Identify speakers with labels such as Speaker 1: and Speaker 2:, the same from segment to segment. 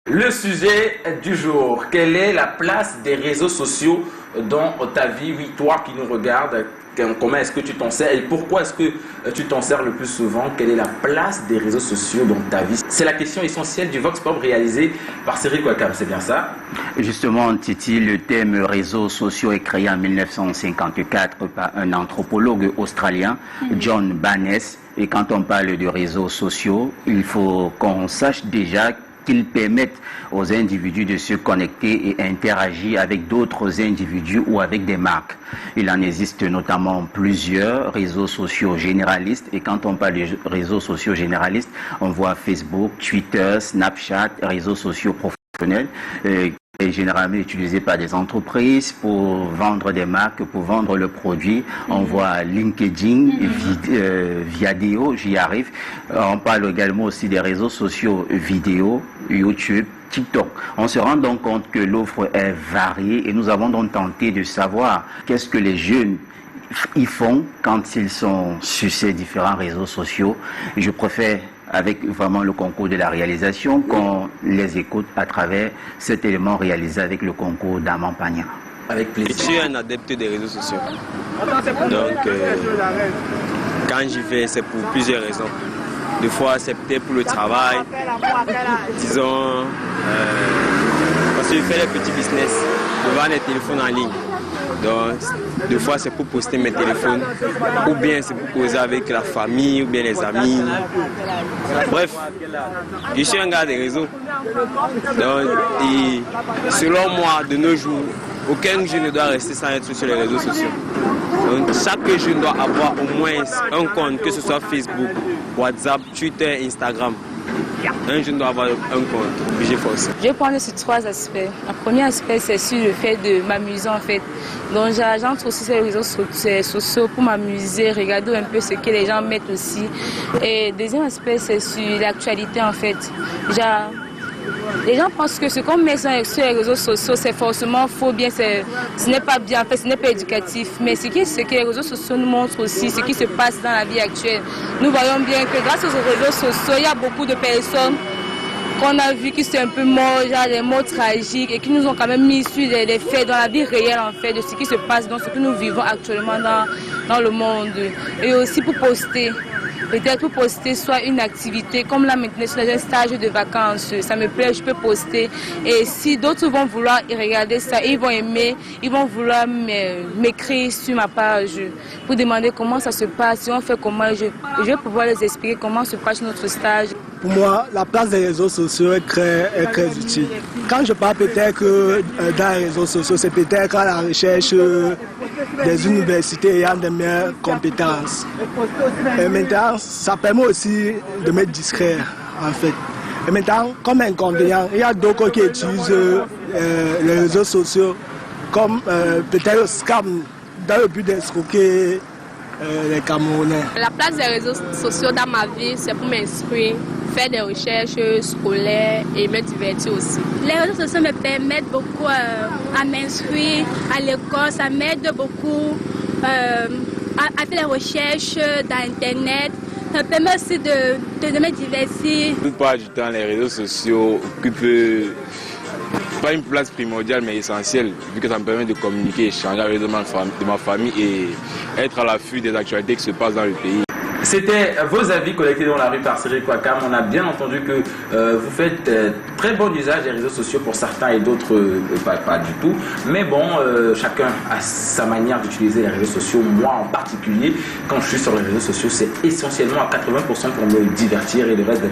Speaker 1: Le sujet du jour, quelle est la place des réseaux sociaux dans ta vie? Oui, toi qui nous regardes, comment est-ce que tu t'en sers et pourquoi est-ce que tu t'en sers le plus souvent? Quelle est la place des réseaux sociaux dans ta vie? C'est la question essentielle du Vox Pop réalisé par Cyril Kouakam, c'est bien ça?
Speaker 2: Justement, Titi, le thème réseaux sociaux est créé en 1954 par un anthropologue australien, John Barnes. Et quand on parle de réseaux sociaux, il faut qu'on sache déjà qu'ils permettent aux individus de se connecter et interagir avec d'autres individus ou avec des marques. Il en existe notamment plusieurs réseaux sociaux généralistes, et quand on parle de réseaux sociaux généralistes, on voit Facebook, Twitter, Snapchat, réseaux sociaux professionnels, est généralement utilisé par des entreprises pour vendre des marques, pour vendre le produit. On voit LinkedIn, Viadeo, j'y arrive. On parle également aussi des réseaux sociaux vidéo, YouTube, TikTok. On se rend donc compte que l'offre est variée et nous avons donc tenté de savoir qu'est-ce que les jeunes y font quand ils sont sur ces différents réseaux sociaux. Je préfère, avec vraiment le concours de la réalisation, qu'on les écoute à travers cet élément réalisé avec le concours d'Armand Pagna.
Speaker 1: Avec plaisir.
Speaker 3: Je suis un adepte des réseaux sociaux. Donc, quand j'y vais, c'est pour plusieurs raisons. Des fois, c'est peut-être pour le travail, disons, parce que je fais des petits business, je vends des téléphones en ligne. Donc, des fois, c'est pour poster mes téléphones, ou bien c'est pour causer avec la famille, ou bien les amis. Bref, je suis un gars des réseaux. Donc, et selon moi, de nos jours, aucun jeune ne doit rester sans être sur les réseaux sociaux. Donc, chaque jeune doit avoir au moins un compte, que ce soit Facebook, WhatsApp, Twitter, Instagram. Un jeune doit avoir un compte, obligé forcément.
Speaker 4: Je vais prendre sur trois aspects. Le premier aspect, c'est sur le fait de m'amuser en fait. Donc j'entre aussi sur les réseaux sociaux pour m'amuser, regarder un peu ce que les gens mettent aussi. Et le deuxième aspect, c'est sur l'actualité en fait. Les gens pensent que ce qu'on met sur les réseaux sociaux, c'est forcément faux, bien, ce n'est pas bien, en fait, ce n'est pas éducatif. Mais ce que les réseaux sociaux nous montrent aussi, ce qui se passe dans la vie actuelle. Nous voyons bien que grâce aux réseaux sociaux, il y a beaucoup de personnes qu'on a vu qui sont un peu morts, genre des morts tragiques, et qui nous ont quand même mis sur les faits dans la vie réelle en fait, de ce qui se passe, dans ce que nous vivons actuellement dans le monde. Et aussi pour poster. Peut-être pour poster soit une activité, comme là maintenant sur un stage de vacances, ça me plaît, je peux poster. Et si d'autres vont vouloir regarder ça, ils vont aimer, ils vont vouloir m'écrire sur ma page pour demander comment ça se passe, si on fait comment, je vais pouvoir les expliquer comment se passe notre stage.
Speaker 5: Pour moi, la place des réseaux sociaux est très utile. Quand je parle peut-être dans les réseaux sociaux, c'est peut-être à la recherche des universités ayant des meilleures compétences. Et maintenant, ça permet aussi de m'être discret, en fait. Et maintenant, comme inconvénient, il y a d'autres qui utilisent les réseaux sociaux comme peut-être le scam dans le but d'escroquer les Camerounais.
Speaker 6: La place des réseaux sociaux dans ma vie, c'est pour m'instruire, faire des recherches scolaires et me divertir aussi. Les réseaux sociaux me permettent beaucoup à m'instruire à l'école, ça m'aide beaucoup à faire des recherches dans Internet. Ça permet aussi de me divertir. La plupart du temps, les réseaux sociaux occupent pas une place primordiale mais essentielle, vu que ça me permet de communiquer, échanger avec ma famille et être à l'affût des actualités qui se passent dans le pays.
Speaker 1: C'était vos avis collectés dans la rue par Cyril Kouakam. On a bien entendu que vous faites très bon usage des réseaux sociaux pour certains et d'autres pas du tout. Mais bon, chacun a sa manière d'utiliser les réseaux sociaux. Moi en particulier, quand je suis sur les réseaux sociaux, c'est essentiellement à 80% pour me divertir et le reste de 20%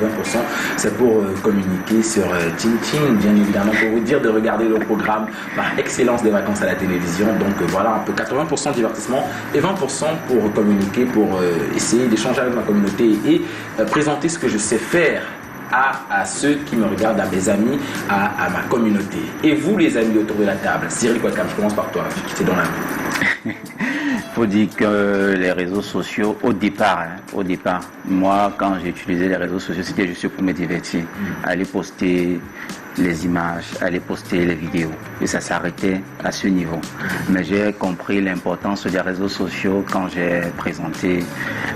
Speaker 1: c'est pour communiquer sur Tintin, bien évidemment, pour vous dire de regarder le programme par excellence des vacances à la télévision. Donc voilà, un peu 80% divertissement et 20% pour communiquer, pour essayer d'échanger avec ma communauté et présenter ce que je sais faire à ceux qui me regardent, à mes amis, à ma communauté. Et vous les amis autour de la table, Cyril Kouakam, je commence par toi, vu que tu es dans la rue.
Speaker 2: faut dire que les réseaux sociaux, au départ, moi, quand j'ai utilisé les réseaux sociaux, c'était juste pour me divertir. Aller poster les images, aller poster les vidéos. Et ça s'arrêtait à ce niveau. Mais j'ai compris l'importance des réseaux sociaux quand j'ai présenté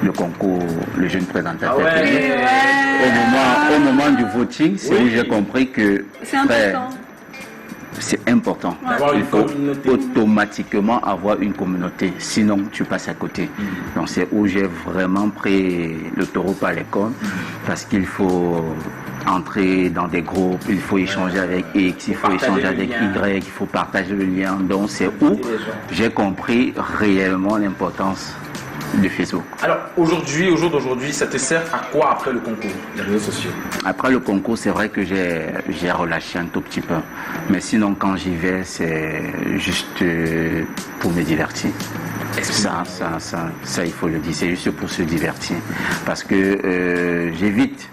Speaker 2: le concours, le jeune présentateur.
Speaker 1: Ah ouais.
Speaker 2: Au moment du voting, c'est où j'ai compris que
Speaker 7: C'est important.
Speaker 2: c'est important.
Speaker 1: Avoir
Speaker 2: Il
Speaker 1: une
Speaker 2: faut
Speaker 1: communauté.
Speaker 2: automatiquement avoir une communauté, sinon tu passes à côté. Donc c'est où j'ai vraiment pris le taureau par les cornes, parce qu'il faut entrer dans des groupes, il faut échanger avec X, il faut
Speaker 1: Partager
Speaker 2: échanger
Speaker 1: le
Speaker 2: avec
Speaker 1: lien.
Speaker 2: Y, il faut partager le lien. Donc c'est où j'ai compris réellement l'importance de Facebook.
Speaker 1: Alors aujourd'hui, au jour d'aujourd'hui, ça te sert à quoi après le concours, les réseaux sociaux?
Speaker 2: Après le concours, c'est vrai que j'ai relâché un tout petit peu. Mais sinon, quand j'y vais, c'est juste pour me divertir. Ça, il faut le dire, c'est juste pour se divertir. Parce que j'évite,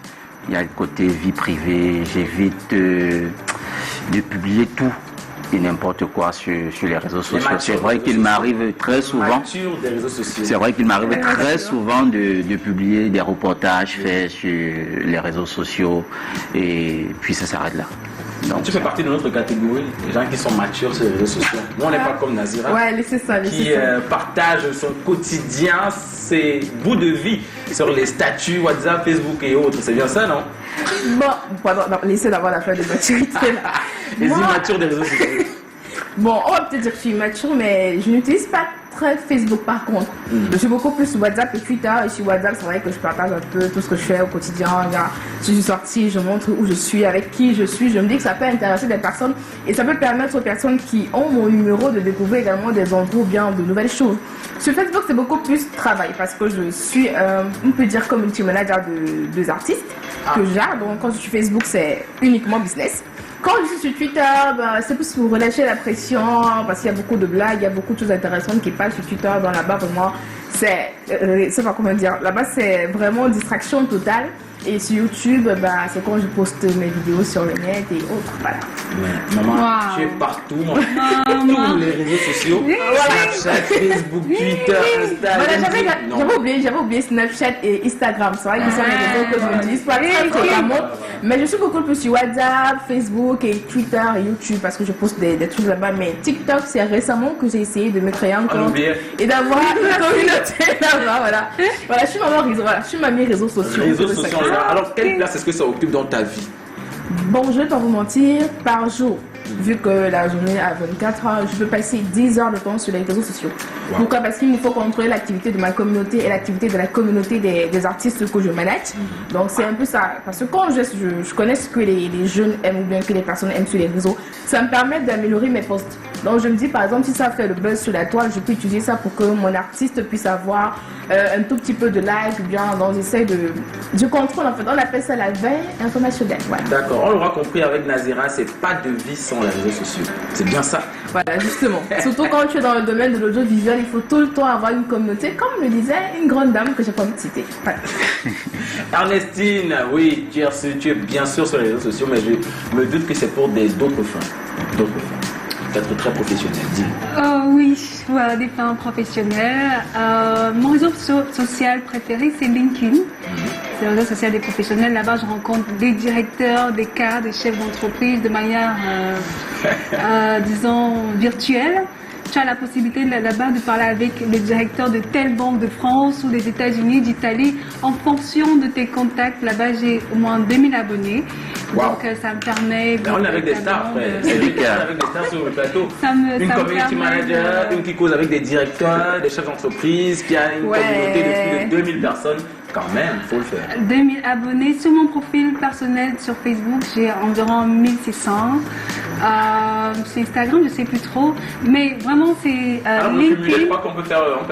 Speaker 2: il y a le côté vie privée, j'évite de publier tout et n'importe quoi sur les réseaux sociaux. C'est vrai qu'il m'arrive très souvent.
Speaker 1: Des réseaux sociaux.
Speaker 2: C'est vrai qu'il m'arrive très souvent de publier des reportages faits sur les réseaux sociaux et puis ça s'arrête là. Donc,
Speaker 1: tu fais partie de notre catégorie, les gens qui sont matures sur les réseaux sociaux. Nous, on n'est pas comme Nazira,
Speaker 8: Ouais, laissez ça,
Speaker 1: qui
Speaker 8: laissez ça.
Speaker 1: partage son quotidien, ses bouts de vie sur les statuts WhatsApp, Facebook et autres. C'est bien ça, non?
Speaker 8: Bon, pardon, non, laissez d'avoir la fin de maturité là.
Speaker 1: Les
Speaker 8: Moi-
Speaker 1: immatures des réseaux sociaux.
Speaker 8: Bon, on va peut-être dire que je suis mature, mais je n'utilise pas très Facebook par contre. Je suis beaucoup plus sur WhatsApp et Twitter. Et sur WhatsApp, c'est vrai que je partage un peu tout ce que je fais au quotidien. Regarde, si je suis sortie, je montre où je suis, avec qui je suis. Je me dis que ça peut intéresser des personnes et ça peut permettre aux personnes qui ont mon numéro de découvrir également des endroits ou bien de nouvelles choses. Sur Facebook, c'est beaucoup plus travail parce que je suis, on peut dire, community manager de deux artistes que j'ai. Donc, quand je suis Facebook, c'est uniquement business. Quand je suis sur Twitter, bah, c'est plus pour relâcher la pression parce qu'il y a beaucoup de blagues, il y a beaucoup de choses intéressantes qui passent sur Twitter. Dans là-bas, vraiment, c'est pas comment dire. Là-bas, c'est vraiment distraction totale. Et sur YouTube, bah, c'est quand je poste mes vidéos sur le net et autres. Voilà.
Speaker 1: Ouais, maman,
Speaker 7: Wow.
Speaker 1: tu es partout, tous les réseaux sociaux, Snapchat, Facebook, Twitter, Instagram.
Speaker 8: Voilà, j'avais oublié Snapchat et Instagram. C'est vrai que ce sont les réseaux que je n'utilise pas très fréquemment. Mais je suis beaucoup plus sur WhatsApp, Facebook et Twitter et YouTube parce que je poste des trucs là-bas. Mais TikTok, c'est récemment que j'ai essayé de me créer un compte et d'avoir une communauté là-bas. Voilà, je suis maman réseau, voilà, je suis mamie réseaux sociaux.
Speaker 1: Réseaux sociaux. Alors, quelle place est-ce que ça occupe dans ta vie?
Speaker 8: Bon, je ne vais pas vous mentir, par jour, vu que la journée a 24 heures, je peux passer 10 heures de temps sur les réseaux sociaux.
Speaker 1: Wow.
Speaker 8: Pourquoi? Parce qu'il me faut contrôler l'activité de ma communauté et l'activité de la communauté des artistes que je manage. Donc c'est un peu ça. Parce que quand je connais ce que les jeunes aiment ou bien que les personnes aiment sur les réseaux, ça me permet d'améliorer mes posts. Donc je me dis par exemple, si ça fait le buzz sur la toile, je peux utiliser ça pour que mon artiste puisse avoir un tout petit peu de like, ou bien donc j'essaie je contrôle en fait, on appelle ça la veille informationnelle. Voilà.
Speaker 1: D'accord, on l'aura compris avec Nazira, c'est pas de vie sans les réseaux sociaux. C'est bien ça.
Speaker 8: Voilà, justement. Surtout quand tu es dans le domaine de l'audiovisuel, il faut tout le temps avoir une communauté, comme le disait une grande dame que j'ai pas envie de citer. Voilà.
Speaker 1: Ernestine, oui, tu es bien sûr sur les réseaux sociaux, mais je me doute que c'est pour d'autres fins. D'autres fins. D'être très professionnel. Dis.
Speaker 7: Oui, voilà, des fins professionnelles. Mon réseau social préféré, c'est LinkedIn. C'est le réseau social des professionnels. Là-bas, je rencontre des directeurs, des cadres, des chefs d'entreprise de manière, disons, virtuelle. Tu as la possibilité là-bas de parler avec le directeur de telle banque de France ou des États-Unis, d'Italie. En fonction de tes contacts, là-bas, j'ai au moins 2000 abonnés.
Speaker 1: Wow.
Speaker 7: Donc, ça me permet...
Speaker 1: On est avec des stars, frère. C'est lui qui est avec des stars sur le plateau. Une community manager, une qui cause avec des directeurs, des chefs d'entreprise, qui a une communauté de plus de 2000 personnes. Quand même, il faut le faire.
Speaker 7: 2000 abonnés. Sur mon profil personnel sur Facebook, j'ai environ 1600. Sur Instagram, je ne sais plus trop. Mais vraiment, c'est LinkedIn.
Speaker 1: Je crois qu'on peut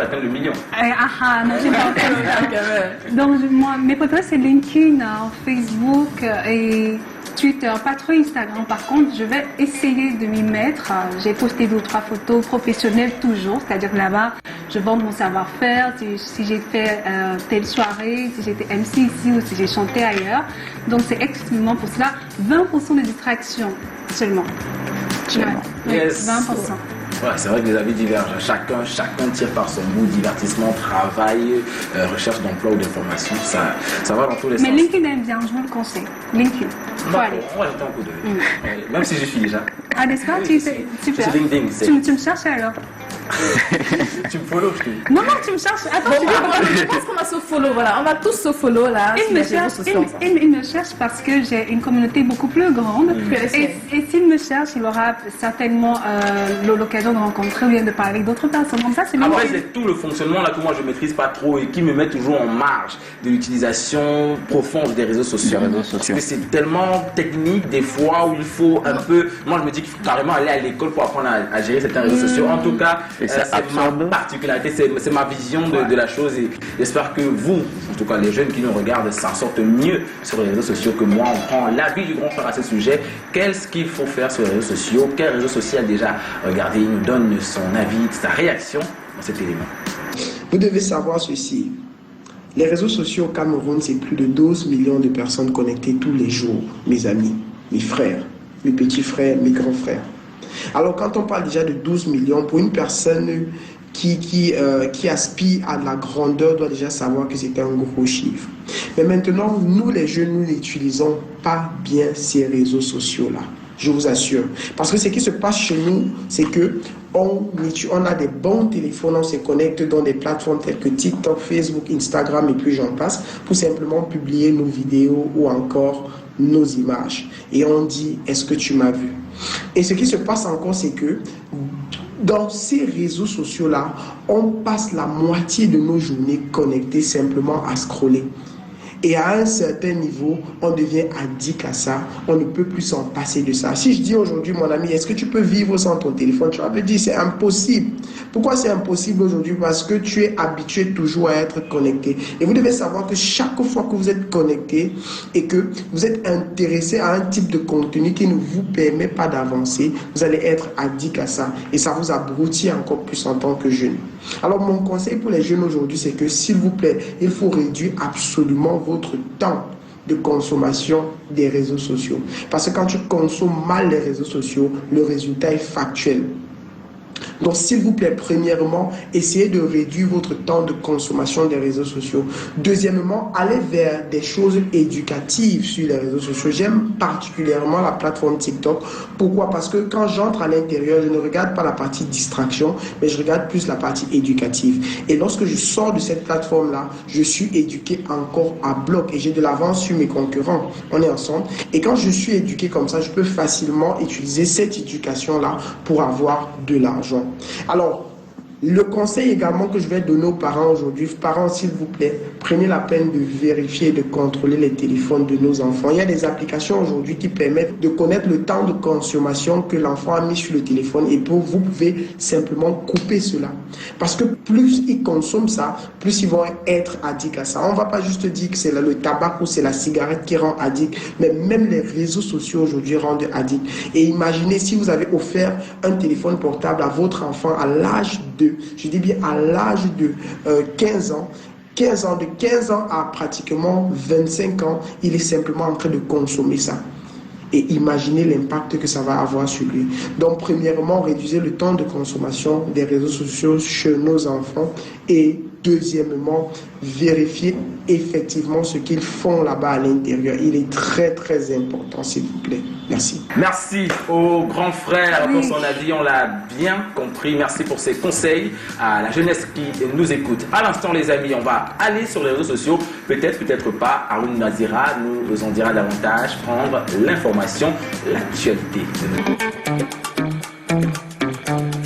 Speaker 1: atteindre le million.
Speaker 7: Non, j'ai pas encore. Donc, mes préférés, c'est LinkedIn, Facebook et Twitter, pas trop Instagram. Par contre, je vais essayer de m'y mettre. J'ai posté 2 ou 3 photos professionnelles toujours, c'est-à-dire que là-bas, je vends mon savoir-faire, si j'ai fait telle soirée, si j'étais MC ici ou si j'ai chanté ailleurs. Donc, c'est exclusivement pour cela. 20% de distraction seulement.
Speaker 2: Seulement.
Speaker 7: Ouais,
Speaker 1: Yes.
Speaker 7: 20%.
Speaker 1: Voilà, c'est vrai que les avis divergent. Chacun tire par son bout, divertissement, travail, recherche d'emploi ou d'information. Ça va dans tous les sens.
Speaker 7: Mais LinkedIn est bien, je vous le conseille. LinkedIn.
Speaker 1: On va jeter un coup d'œil. Même si je suis déjà.
Speaker 7: Ah, n'est-ce pas? Super.
Speaker 1: C'est LinkedIn.
Speaker 7: Tu me cherches alors?
Speaker 1: Tu me follow, je te dis.
Speaker 7: Non, tu me cherches. Attends,
Speaker 8: Je pense qu'on va se follow, voilà. On va tous se follow là.
Speaker 7: Il me cherche parce que j'ai une communauté beaucoup plus grande. Et s'il me cherche, il aura certainement l'occasion de rencontrer ou bien de parler avec d'autres personnes. Comme ça, c'est
Speaker 1: Après, c'est tout le fonctionnement là que moi je maîtrise pas trop et qui me met toujours en marge de l'utilisation profonde des réseaux sociaux. Parce que c'est tellement technique des fois où il faut un peu. Moi, je me dis qu'il faut carrément aller à l'école pour apprendre à gérer certains réseaux sociaux. En tout cas, c'est ma particularité, c'est ma vision de la chose et j'espère que vous, en tout cas les jeunes qui nous regardent, s'en sortent mieux sur les réseaux sociaux que moi. On prend l'avis du grand frère à ce sujet. Qu'est-ce qu'il faut faire sur les réseaux sociaux? Quel réseau social a déjà regardé? Il nous donne son avis, sa réaction dans cet élément.
Speaker 9: Vous devez savoir ceci. Les réseaux sociaux au Cameroun, c'est plus de 12 millions de personnes connectées tous les jours, mes amis, mes frères, mes petits frères, mes grands frères. Alors quand on parle déjà de 12 millions, pour une personne qui aspire à de la grandeur doit déjà savoir que c'est un gros chiffre. Mais maintenant, nous les jeunes, nous n'utilisons pas bien ces réseaux sociaux-là. Je vous assure. Parce que ce qui se passe chez nous, c'est que on a des bons téléphones, on se connecte dans des plateformes telles que TikTok, Facebook, Instagram et puis j'en passe pour simplement publier nos vidéos ou encore nos images. Et on dit, est-ce que tu m'as vu? Et ce qui se passe encore, c'est que dans ces réseaux sociaux-là, on passe la moitié de nos journées connectées simplement à scroller. Et à un certain niveau, on devient addict à ça. On ne peut plus s'en passer de ça. Si je dis aujourd'hui, mon ami, est-ce que tu peux vivre sans ton téléphone? Tu vas me dire, c'est impossible. Pourquoi c'est impossible aujourd'hui? Parce que tu es habitué toujours à être connecté. Et vous devez savoir que chaque fois que vous êtes connecté et que vous êtes intéressé à un type de contenu qui ne vous permet pas d'avancer, vous allez être addict à ça. Et ça vous abrutit encore plus en tant que jeune. Alors mon conseil pour les jeunes aujourd'hui, c'est que s'il vous plaît, il faut réduire absolument votre temps de consommation des réseaux sociaux. Parce que quand tu consommes mal les réseaux sociaux, le résultat est factuel. Donc, s'il vous plaît, premièrement, essayez de réduire votre temps de consommation des réseaux sociaux. Deuxièmement, allez vers des choses éducatives sur les réseaux sociaux. J'aime particulièrement la plateforme TikTok. Pourquoi? Parce que quand j'entre à l'intérieur, je ne regarde pas la partie distraction, mais je regarde plus la partie éducative. Et lorsque je sors de cette plateforme-là, je suis éduqué encore à bloc et j'ai de l'avance sur mes concurrents. On est ensemble. Et quand je suis éduqué comme ça, je peux facilement utiliser cette éducation-là pour avoir de l'argent. Alors, le conseil également que je vais donner aux parents aujourd'hui, parents s'il vous plaît, prenez la peine de vérifier et de contrôler les téléphones de nos enfants. Il y a des applications aujourd'hui qui permettent de connaître le temps de consommation que l'enfant a mis sur le téléphone et vous pouvez simplement couper cela. Parce que plus ils consomment ça, plus ils vont être addicts à ça. On ne va pas juste dire que c'est le tabac ou c'est la cigarette qui rend addict, mais même les réseaux sociaux aujourd'hui rendent addict. Et imaginez si vous avez offert un téléphone portable à votre enfant à l'âge de, je dis bien à l'âge de 15 ans, de 15 ans à pratiquement 25 ans, il est simplement en train de consommer ça. Et imaginez l'impact que ça va avoir sur lui. Donc, premièrement, réduisez le temps de consommation des réseaux sociaux chez nos enfants. Et deuxièmement, vérifiez effectivement ce qu'ils font là-bas à l'intérieur. Il est très, très important, s'il vous plaît. Merci.
Speaker 1: Merci au grand frère pour son avis, on l'a bien compris. Merci pour ses conseils à la jeunesse qui nous écoute. À l'instant, les amis, on va aller sur les réseaux sociaux. Peut-être, peut-être pas. Haroun Nazira nous en dira davantage, prendre l'information, l'actualité de nous.